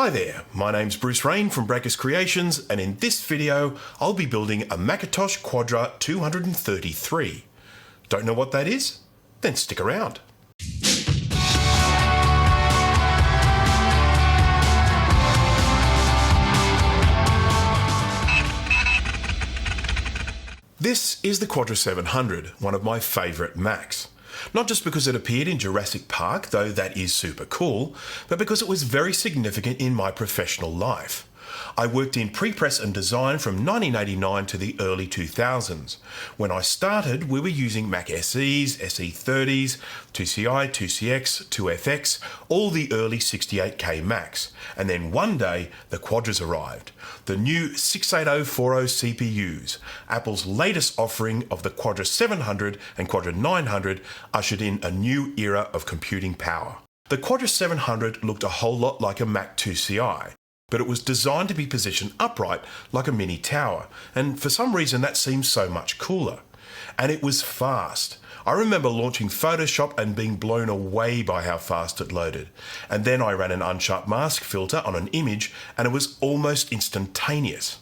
Hi there, my name's Bruce Rain from Breakers Creations, and in this video I'll be building a Macintosh Quadra 233. Don't know what that is? Then stick around. This is the Quadra 700, one of my favourite Macs. Not just because it appeared in Jurassic Park, though that is super cool, but because it was very significant in my professional life. I worked in pre-press and design from 1989 to the early 2000s. When I started, we were using Mac SEs, SE30s, 2CI, 2CX, 2FX, all the early 68K Macs. And then one day, the Quadras arrived. The new 68040 CPUs, Apple's latest offering of the Quadra 700 and Quadra 900, ushered in a new era of computing power. The Quadra 700 looked a whole lot like a Mac 2CI. But it was designed to be positioned upright like a mini tower, and for some reason that seemed so much cooler. And it was fast. I remember launching Photoshop and being blown away by how fast it loaded. And then I ran an unsharp mask filter on an image and it was almost instantaneous.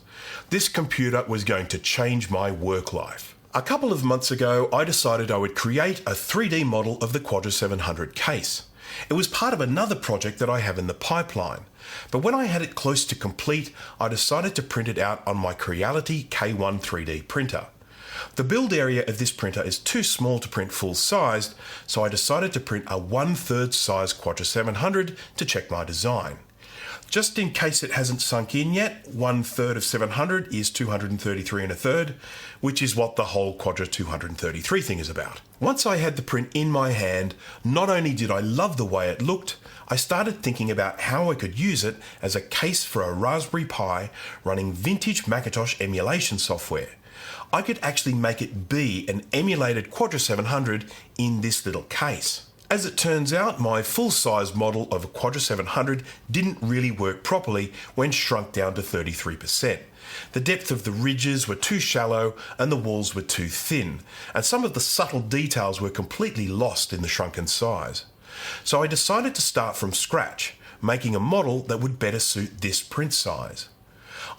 This computer was going to change my work life. A couple of months ago, I decided I would create a 3D model of the Quadra 700 case. It was part of another project that I have in the pipeline, but when I had it close to complete, I decided to print it out on my Creality K1 3D printer. The build area of this printer is too small to print full-sized, so I decided to print a 1/3 size Quadra 700 to check my design. Just in case it hasn't sunk in yet, 1/3 of 700 is 233 1/3, which is what the whole Quadra 233 thing is about. Once I had the print in my hand, not only did I love the way it looked, I started thinking about how I could use it as a case for a Raspberry Pi running vintage Macintosh emulation software. I could actually make it be an emulated Quadra 700 in this little case. As it turns out, my full-size model of a Quadra 700 didn't really work properly when shrunk down to 33%. The depth of the ridges were too shallow and the walls were too thin, and some of the subtle details were completely lost in the shrunken size. So I decided to start from scratch, making a model that would better suit this print size.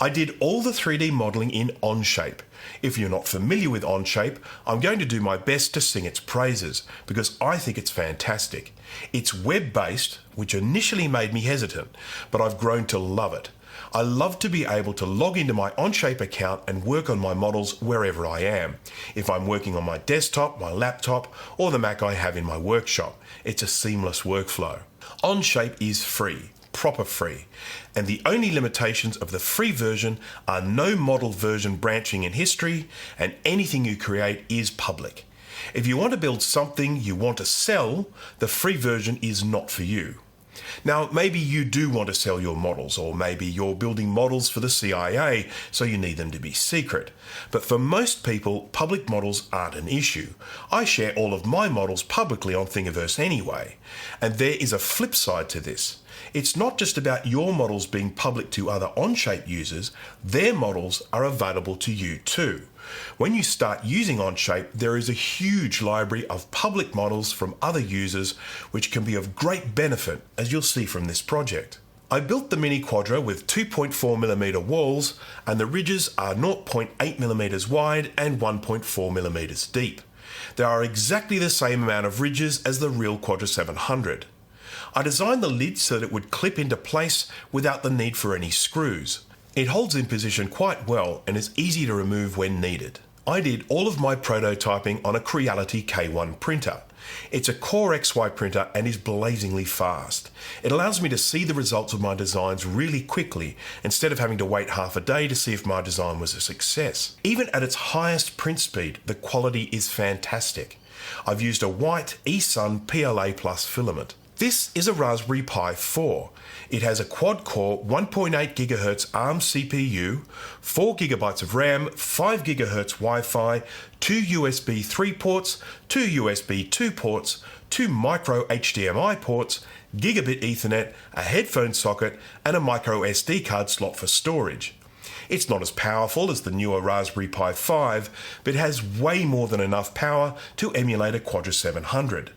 I did all the 3D modelling in OnShape. If you're not familiar with OnShape, I'm going to do my best to sing its praises, because I think it's fantastic. It's web-based, which initially made me hesitant, but I've grown to love it. I love to be able to log into my OnShape account and work on my models wherever I am. If I'm working on my desktop, my laptop, or the Mac I have in my workshop, it's a seamless workflow. OnShape is free. Proper free, and the only limitations of the free version are no model version branching in history, and anything you create is public. If you want to build something you want to sell, the free version is not for you. Now, maybe you do want to sell your models, or maybe you're building models for the CIA, so you need them to be secret. But for most people, public models aren't an issue. I share all of my models publicly on Thingiverse anyway. And there is a flip side to this. It's not just about your models being public to other OnShape users, their models are available to you too. When you start using OnShape, there is a huge library of public models from other users, which can be of great benefit, as you'll see from this project. I built the Mini Quadra with 2.4mm walls, and the ridges are 0.8mm wide and 1.4mm deep. There are exactly the same amount of ridges as the real Quadra 700. I designed the lid so that it would clip into place without the need for any screws. It holds in position quite well and is easy to remove when needed. I did all of my prototyping on a Creality K1 printer. It's a CoreXY printer and is blazingly fast. It allows me to see the results of my designs really quickly instead of having to wait half a day to see if my design was a success. Even at its highest print speed, the quality is fantastic. I've used a white eSun PLA Plus filament. This is a Raspberry Pi 4. It has a quad-core 1.8 GHz ARM CPU, 4 GB of RAM, 5 GHz Wi-Fi, 2 USB 3 ports, 2 USB 2 ports, 2 micro HDMI ports, gigabit Ethernet, a headphone socket, and a micro SD card slot for storage. It's not as powerful as the newer Raspberry Pi 5, but it has way more than enough power to emulate a Quadra 700.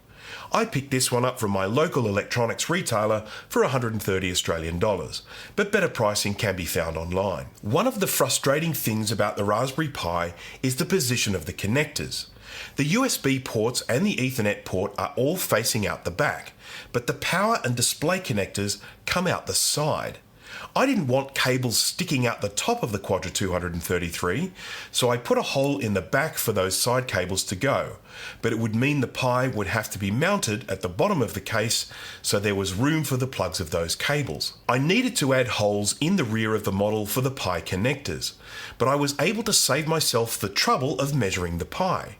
I picked this one up from my local electronics retailer for $130 Australian, but better pricing can be found online. One of the frustrating things about the Raspberry Pi is the position of the connectors. The USB ports and the Ethernet port are all facing out the back, but the power and display connectors come out the side. I didn't want cables sticking out the top of the Quadra 233, so I put a hole in the back for those side cables to go, but it would mean the Pi would have to be mounted at the bottom of the case, so there was room for the plugs of those cables. I needed to add holes in the rear of the model for the Pi connectors, but I was able to save myself the trouble of measuring the Pi.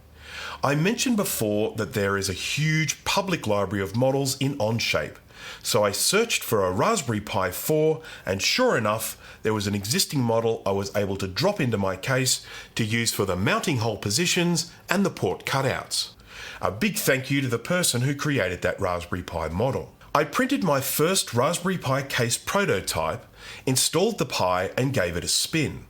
I mentioned before that there is a huge public library of models in OnShape, so I searched for a Raspberry Pi 4 and sure enough there was an existing model I was able to drop into my case to use for the mounting hole positions and the port cutouts. A big thank you to the person who created that Raspberry Pi model. I printed my first Raspberry Pi case prototype, installed the Pi and gave it a spin.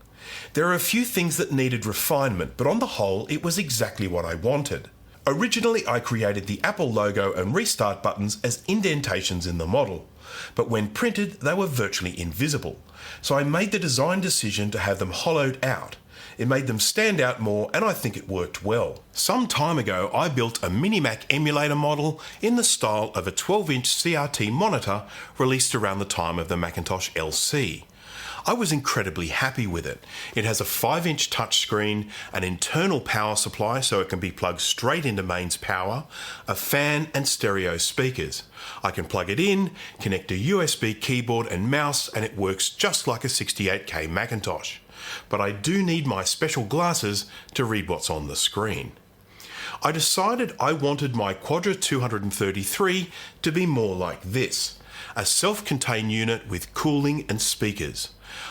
There are a few things that needed refinement, but on the whole it was exactly what I wanted. Originally I created the Apple logo and restart buttons as indentations in the model, but when printed they were virtually invisible, so I made the design decision to have them hollowed out. It made them stand out more and I think it worked well. Some time ago I built a Mini-Mac emulator model in the style of a 12-inch CRT monitor released around the time of the Macintosh LC. I was incredibly happy with it. It has a 5-inch touchscreen, an internal power supply so it can be plugged straight into mains power, a fan and stereo speakers. I can plug it in, connect a USB keyboard and mouse and it works just like a 68K Macintosh. But I do need my special glasses to read what's on the screen. I decided I wanted my Quadra 233 to be more like this, a self-contained unit with cooling and speakers.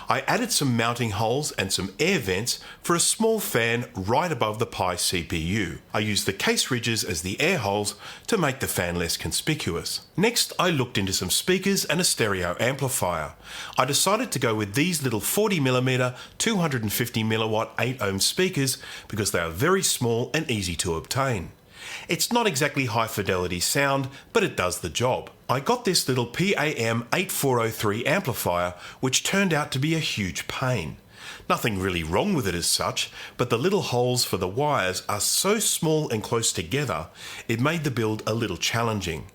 I added some mounting holes and some air vents for a small fan right above the Pi CPU. I used the case ridges as the air holes to make the fan less conspicuous. Next, I looked into some speakers and a stereo amplifier. I decided to go with these little 40mm 250mW 8-ohm speakers because they are very small and easy to obtain. It's not exactly high fidelity sound, but it does the job. I got this little PAM 8403 amplifier, which turned out to be a huge pain. Nothing really wrong with it as such, but the little holes for the wires are so small and close together, it made the build a little challenging.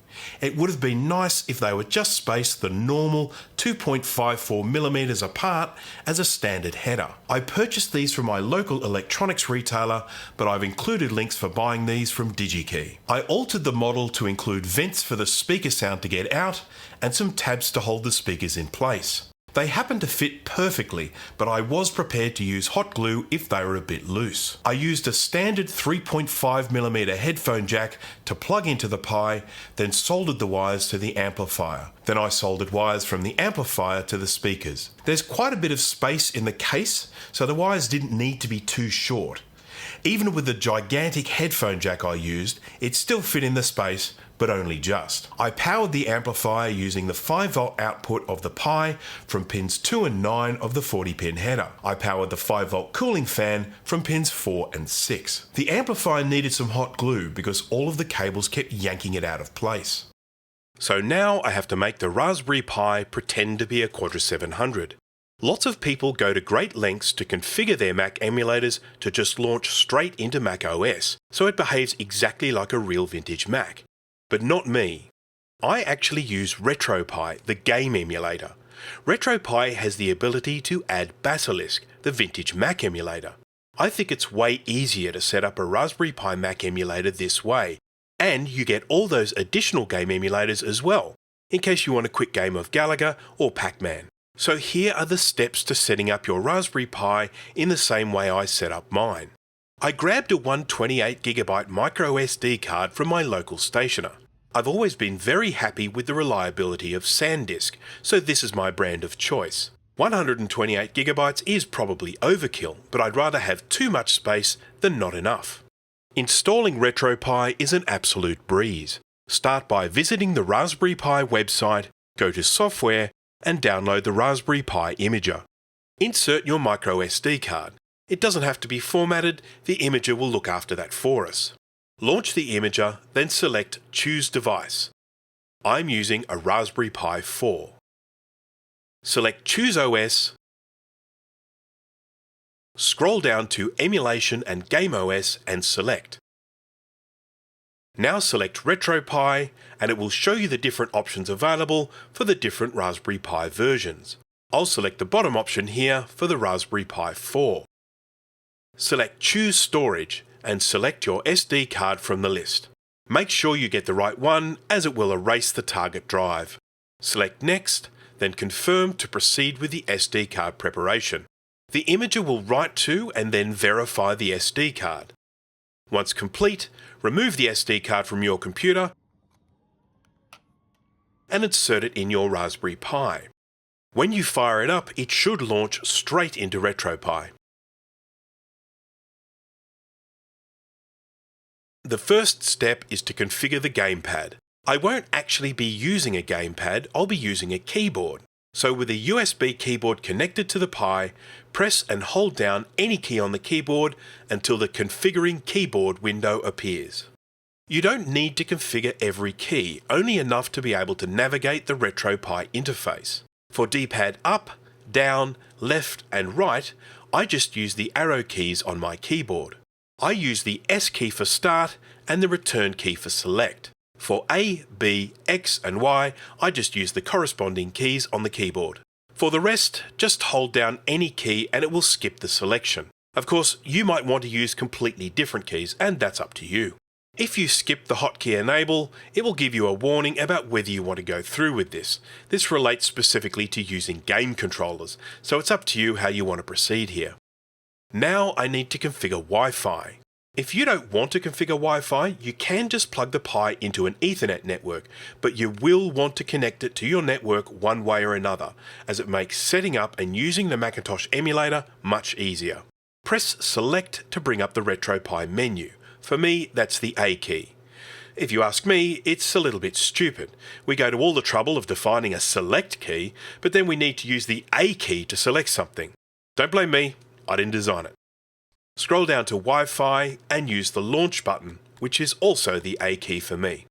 It would have been nice if they were just spaced the normal 2.54mm apart as a standard header. I purchased these from my local electronics retailer, but I've included links for buying these from DigiKey. I altered the model to include vents for the speaker sound to get out and some tabs to hold the speakers in place. They happen to fit perfectly, but I was prepared to use hot glue if they were a bit loose. I used a standard 3.5mm headphone jack to plug into the Pi, then soldered the wires to the amplifier. Then I soldered wires from the amplifier to the speakers. There's quite a bit of space in the case, so the wires didn't need to be too short. Even with the gigantic headphone jack I used, it still fit in the space, but only just. I powered the amplifier using the 5V output of the Pi from pins 2 and 9 of the 40-pin header. I powered the 5V cooling fan from pins 4 and 6. The amplifier needed some hot glue because all of the cables kept yanking it out of place. So now I have to make the Raspberry Pi pretend to be a Quadra 700. Lots of people go to great lengths to configure their Mac emulators to just launch straight into Mac OS, so it behaves exactly like a real vintage Mac. But not me. I actually use RetroPie, the game emulator. RetroPie has the ability to add Basilisk, the vintage Mac emulator. I think it's way easier to set up a Raspberry Pi Mac emulator this way, and you get all those additional game emulators as well, in case you want a quick game of Galaga or Pac-Man. So here are the steps to setting up your Raspberry Pi in the same way I set up mine. I grabbed a 128GB microSD card from my local stationer. I've always been very happy with the reliability of SanDisk, so this is my brand of choice. 128GB is probably overkill, but I'd rather have too much space than not enough. Installing RetroPie is an absolute breeze. Start by visiting the Raspberry Pi website, go to Software, and download the Raspberry Pi Imager. Insert your microSD card. It doesn't have to be formatted, the Imager will look after that for us. Launch the imager, then select Choose Device. I'm using a Raspberry Pi 4. Select Choose OS, scroll down to Emulation and Game OS and select. Now select RetroPie and it will show you the different options available for the different Raspberry Pi versions. I'll select the bottom option here for the Raspberry Pi 4. Select Choose Storage and select your SD card from the list. Make sure you get the right one as it will erase the target drive. Select Next, then confirm to proceed with the SD card preparation. The imager will write to and then verify the SD card. Once complete, remove the SD card from your computer and insert it in your Raspberry Pi. When you fire it up, it should launch straight into RetroPie. The first step is to configure the gamepad. I won't actually be using a gamepad, I'll be using a keyboard. So with a USB keyboard connected to the Pi, press and hold down any key on the keyboard until the Configuring Keyboard window appears. You don't need to configure every key, only enough to be able to navigate the RetroPie interface. For D-pad up, down, left and right, I just use the arrow keys on my keyboard. I use the S key for start and the return key for select. For A, B, X and Y, I just use the corresponding keys on the keyboard. For the rest, just hold down any key and it will skip the selection. Of course, you might want to use completely different keys and that's up to you. If you skip the hotkey enable, it will give you a warning about whether you want to go through with this. This relates specifically to using game controllers, so it's up to you how you want to proceed here. Now I need to configure Wi-Fi. If you don't want to configure Wi-Fi, you can just plug the Pi into an Ethernet network, but you will want to connect it to your network one way or another, as it makes setting up and using the Macintosh emulator much easier. Press Select to bring up the RetroPie menu. For me, that's the A key. If you ask me, it's a little bit stupid. We go to all the trouble of defining a select key, but then we need to use the A key to select something. Don't blame me, I didn't design it. Scroll down to Wi-Fi and use the launch button, which is also the A key for me.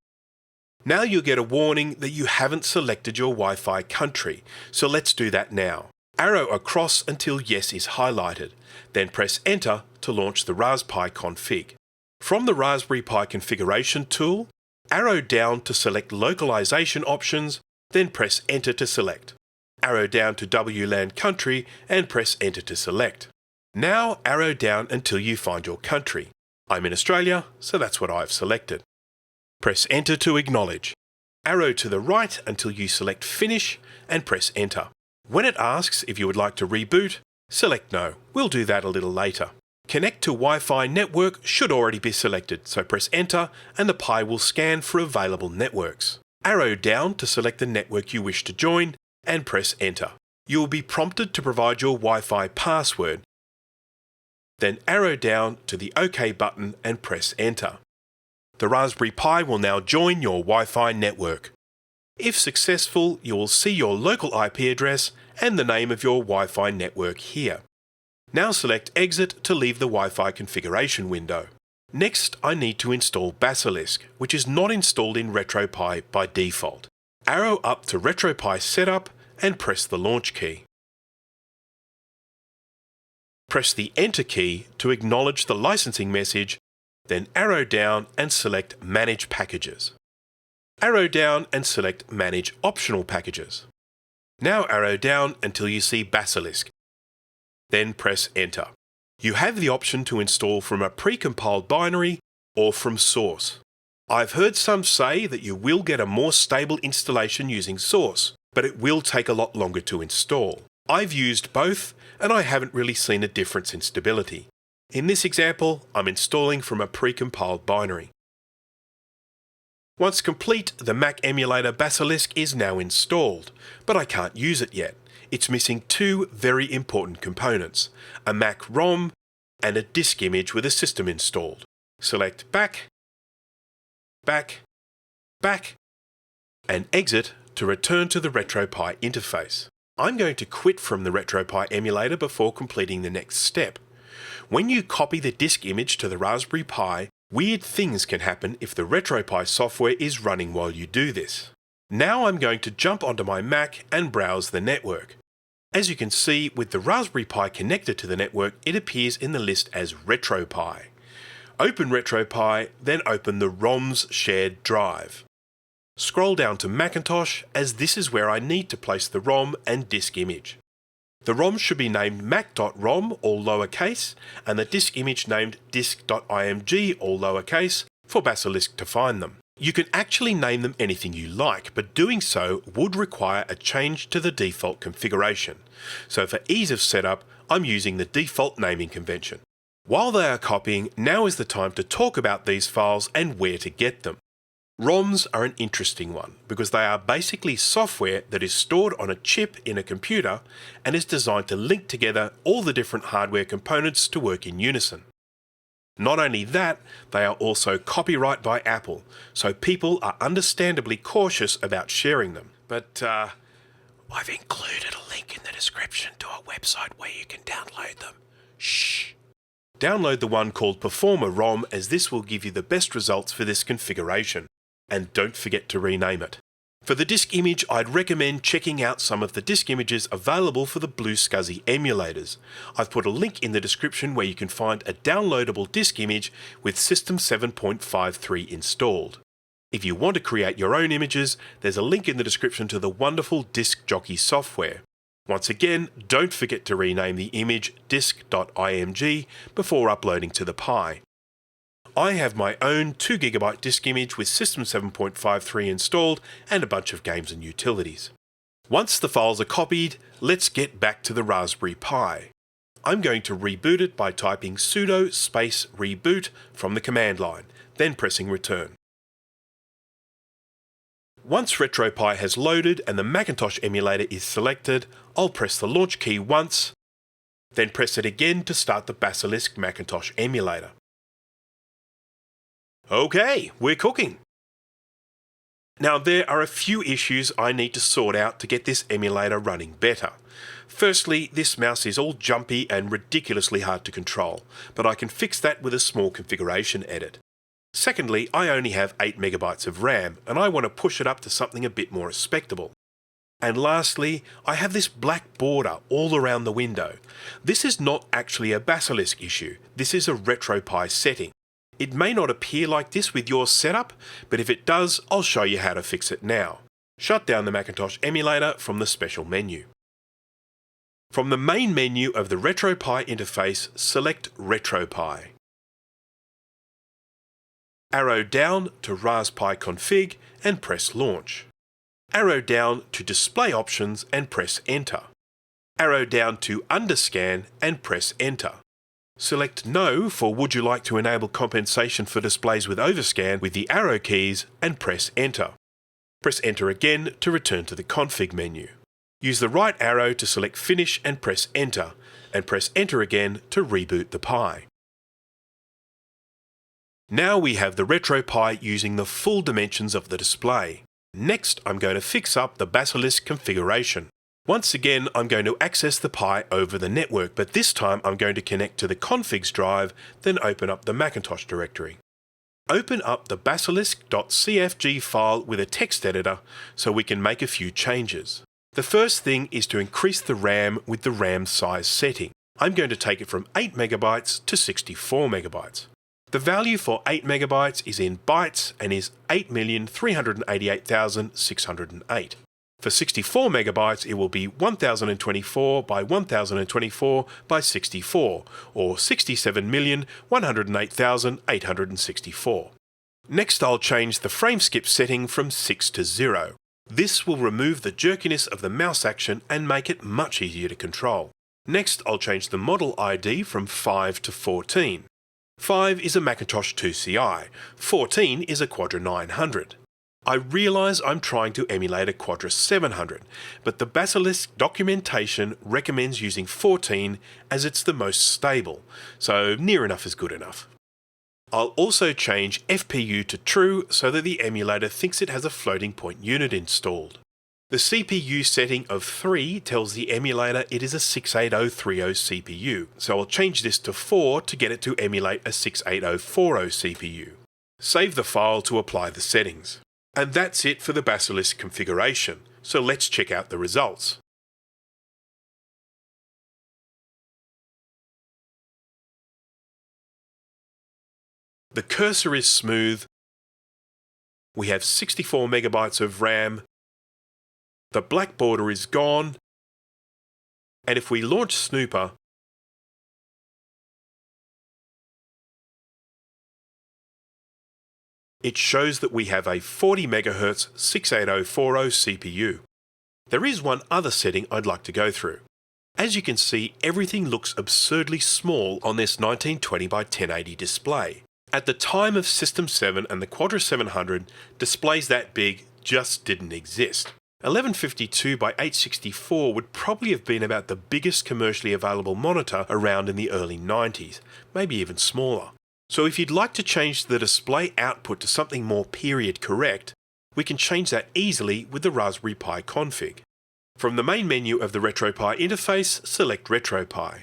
Now you'll get a warning that you haven't selected your Wi-Fi country, so let's do that now. Arrow across until Yes is highlighted, then press Enter to launch the Raspberry Pi config. From the Raspberry Pi configuration tool, arrow down to select localization options, then press Enter to select. Arrow down to WLAN country and press Enter to select. Now arrow down until you find your country. I'm in Australia, so that's what I've selected. Press Enter to acknowledge. Arrow to the right until you select Finish and press Enter. When it asks if you would like to reboot, select No. We'll do that a little later. Connect to Wi-Fi network should already be selected, so press Enter and the Pi will scan for available networks. Arrow down to select the network you wish to join and press Enter. You will be prompted to provide your Wi-Fi password. Then arrow down to the OK button and press Enter. The Raspberry Pi will now join your Wi-Fi network. If successful, you will see your local IP address and the name of your Wi-Fi network here. Now select Exit to leave the Wi-Fi configuration window. Next, I need to install Basilisk, which is not installed in RetroPie by default. Arrow up to RetroPie Setup and press the Launch key. Press the Enter key to acknowledge the licensing message, then arrow down and select Manage Packages. Arrow down and select Manage Optional Packages. Now arrow down until you see Basilisk. Then press Enter. You have the option to install from a pre-compiled binary or from source. I've heard some say that you will get a more stable installation using source, but it will take a lot longer to install. I've used both and I haven't really seen a difference in stability. In this example, I'm installing from a pre-compiled binary. Once complete, the Mac emulator Basilisk is now installed, but I can't use it yet. It's missing two very important components, a Mac ROM and a disk image with a system installed. Select Back, Back, Back, and Exit to return to the RetroPie interface. I'm going to quit from the RetroPie emulator before completing the next step. When you copy the disk image to the Raspberry Pi, Weird things can happen if the RetroPie software is running while you do this. Now I'm going to jump onto my Mac and browse the network. As you can see, with the Raspberry Pi connected to the network, it appears in the list as RetroPie. Open RetroPie, then open the ROM's shared drive. Scroll down to Macintosh, as this is where I need to place the ROM and disk image. The ROM should be named mac.rom, all lowercase, and the disk image named disk.img, all lowercase, for Basilisk to find them. You can actually name them anything you like, but doing so would require a change to the default configuration. So for ease of setup, I'm using the default naming convention. While they are copying, now is the time to talk about these files and where to get them. ROMs are an interesting one because they are basically software that is stored on a chip in a computer and is designed to link together all the different hardware components to work in unison. Not only that, they are also copyright by Apple, so people are understandably cautious about sharing them. But I've included a link in the description to a website where you can download them. Shh! Download the one called Performer ROM, as this will give you the best results for this configuration. And don't forget to rename it. For the disk image, I'd recommend checking out some of the disk images available for the Blue SCSI emulators. I've put a link in the description where you can find a downloadable disk image with System 7.53 installed. If you want to create your own images, there's a link in the description to the wonderful Disk Jockey software. Once again, don't forget to rename the image disk.img before uploading to the Pi. I have my own 2GB disk image with System 7.53 installed and a bunch of games and utilities. Once the files are copied, let's get back to the Raspberry Pi. I'm going to reboot it by typing sudo space reboot from the command line, then pressing return. Once RetroPie has loaded and the Macintosh emulator is selected, I'll press the launch key once, then press it again to start the Basilisk Macintosh emulator. Okay, we're cooking. Now there are a few issues I need to sort out to get this emulator running better. Firstly, this mouse is all jumpy and ridiculously hard to control, but I can fix that with a small configuration edit. Secondly, I only have 8MB of RAM and I want to push it up to something a bit more respectable. And lastly, I have this black border all around the window. This is not actually a Basilisk issue, this is a RetroPie setting. It may not appear like this with your setup, but if it does, I'll show you how to fix it now. Shut down the Macintosh emulator from the special menu. From the main menu of the RetroPie interface, select RetroPie. Arrow down to RasPi config and press launch. Arrow down to display options and press enter. Arrow down to underscan and press enter. Select No for would you like to enable compensation for displays with overscan with the arrow keys and press enter. Press enter again to return to the config menu. Use the right arrow to select finish and press enter again to reboot the Pi. Now we have the RetroPie using the full dimensions of the display. Next, I'm going to fix up the Basilisk configuration. Once again, I'm going to access the Pi over the network, but this time I'm going to connect to the configs drive, then open up the Macintosh directory. Open up the basilisk.cfg file with a text editor so we can make a few changes. The first thing is to increase the RAM with the RAM size setting. I'm going to take it from 8MB to 64MB. The value for 8MB is in bytes and is 8,388,608. For 64MB, it will be 1024 by 1024 by 64, or 67,108,864. Next, I'll change the frame skip setting from 6 to 0. This will remove the jerkiness of the mouse action and make it much easier to control. Next, I'll change the model ID from 5 to 14. 5 is a Macintosh 2CI, 14 is a Quadra 900. I realise I'm trying to emulate a Quadra 700, but the Basilisk documentation recommends using 14 as it's the most stable, so near enough is good enough. I'll also change FPU to true so that the emulator thinks it has a floating point unit installed. The CPU setting of 3 tells the emulator it is a 68030 CPU, so I'll change this to 4 to get it to emulate a 68040 CPU. Save the file to apply the settings. And that's it for the Basilisk configuration, so let's check out the results. The cursor is smooth. We have 64 megabytes of RAM. The black border is gone. And if we launch Snooper, it shows that we have a 40 MHz 68040 CPU. There is one other setting I'd like to go through. As you can see, everything looks absurdly small on this 1920 by 1080 display. At the time of System 7 and the Quadra 700, displays that big just didn't exist. 1152 by 864 would probably have been about the biggest commercially available monitor around in the early 90s, maybe even smaller. So if you'd like to change the display output to something more period correct, we can change that easily with the Raspberry Pi config. From the main menu of the RetroPie interface, select RetroPie.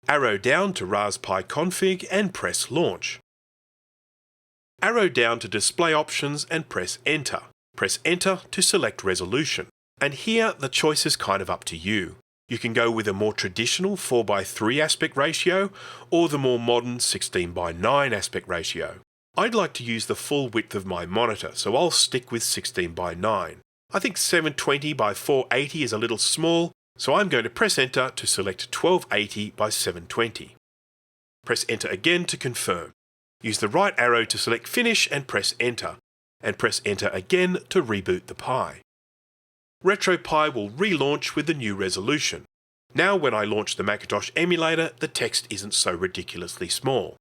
Arrow down to Raspberry Pi config and press Launch. Arrow down to Display Options and press Enter. Press Enter to select resolution. And here the choice is kind of up to you. You can go with a more traditional 4:3 aspect ratio or the more modern 16:9 aspect ratio. I'd like to use the full width of my monitor, so I'll stick with 16:9. I think 720 by 480 is a little small, so I'm going to press Enter to select 1280 by 720. Press Enter again to confirm. Use the right arrow to select Finish and press Enter again to reboot the Pi. RetroPie will relaunch with the new resolution. Now when I launch the Macintosh emulator, the text isn't so ridiculously small.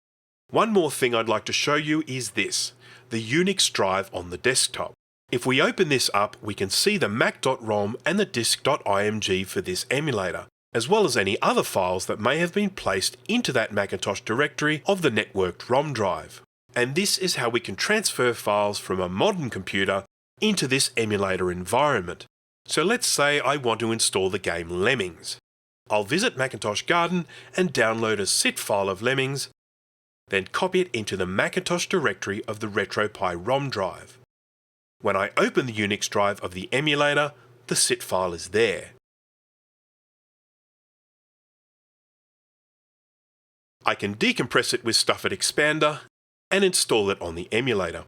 One more thing I'd like to show you is this, the Unix drive on the desktop. If we open this up, we can see the mac.rom and the disk.img for this emulator, as well as any other files that may have been placed into that Macintosh directory of the networked ROM drive. And this is how we can transfer files from a modern computer into this emulator environment. So let's say I want to install the game Lemmings. I'll visit Macintosh Garden and download a zip file of Lemmings, then copy it into the Macintosh directory of the RetroPie ROM drive. When I open the Unix drive of the emulator, the zip file is there. I can decompress it with Stuffit Expander and install it on the emulator.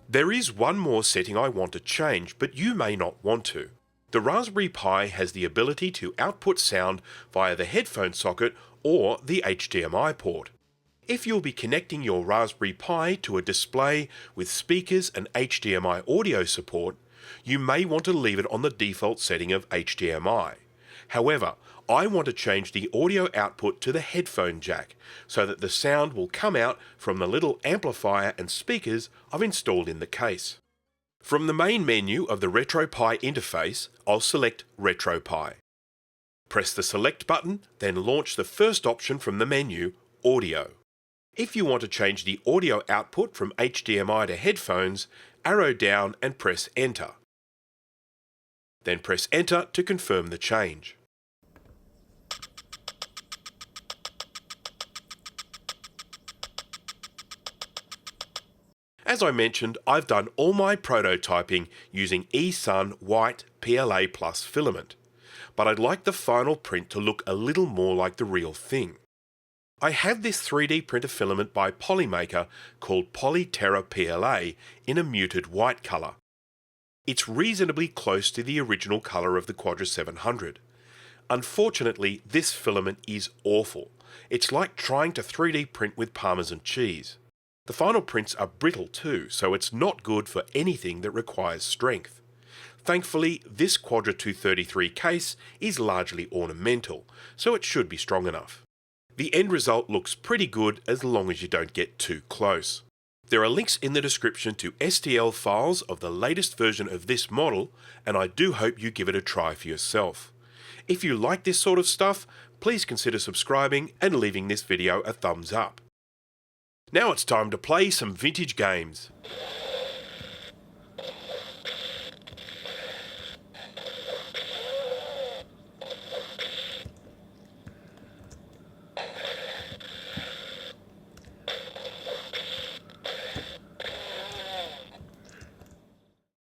There is one more setting I want to change, but you may not want to. The Raspberry Pi has the ability to output sound via the headphone socket or the HDMI port. If you'll be connecting your Raspberry Pi to a display with speakers and HDMI audio support, you may want to leave it on the default setting of HDMI. However, I want to change the audio output to the headphone jack so that the sound will come out from the little amplifier and speakers I've installed in the case. From the main menu of the RetroPie interface, I'll select RetroPie. Press the Select button, then launch the first option from the menu, Audio. If you want to change the audio output from HDMI to headphones, arrow down and press Enter. Then press Enter to confirm the change. As I mentioned, I've done all my prototyping using eSun White PLA Plus filament, but I'd like the final print to look a little more like the real thing. I have this 3D printer filament by Polymaker called Polyterra PLA in a muted white colour. It's reasonably close to the original colour of the Quadra 700. Unfortunately, this filament is awful. It's like trying to 3D print with Parmesan cheese. The final prints are brittle too, so it's not good for anything that requires strength. Thankfully, this Quadra 233 case is largely ornamental, so it should be strong enough. The end result looks pretty good as long as you don't get too close. There are links in the description to STL files of the latest version of this model, and I do hope you give it a try for yourself. If you like this sort of stuff, please consider subscribing and leaving this video a thumbs up. Now it's time to play some vintage games.